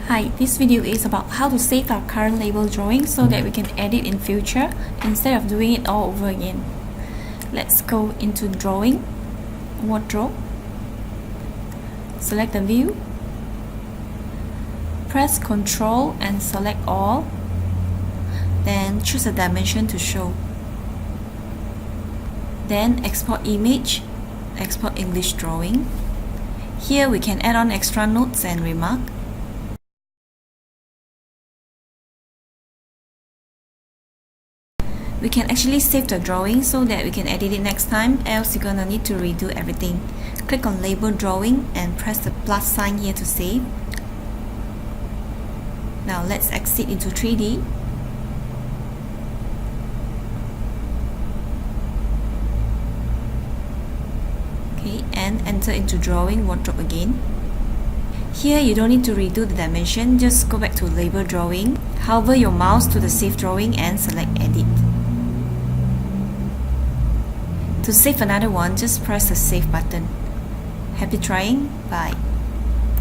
Hi, this video is about how to save our current label drawing so that we can edit in future instead of doing it all over again. Let's go into Drawing, Wardrobe, select the view, press Ctrl and select all, then choose a dimension to show. Then export image, export English drawing. Here we can add on extra notes and remark. We can actually save the drawing so that we can edit it next time, else you're gonna need to redo everything. Click on Label Drawing and press the plus sign here to save. Now let's exit into 3D. Okay, and enter into Drawing Wardrobe again. Here you don't need to redo the dimension, just go back to Label Drawing, hover your mouse to the Save Drawing and select Edit. To save another one, just press the Save button. Happy trying, bye.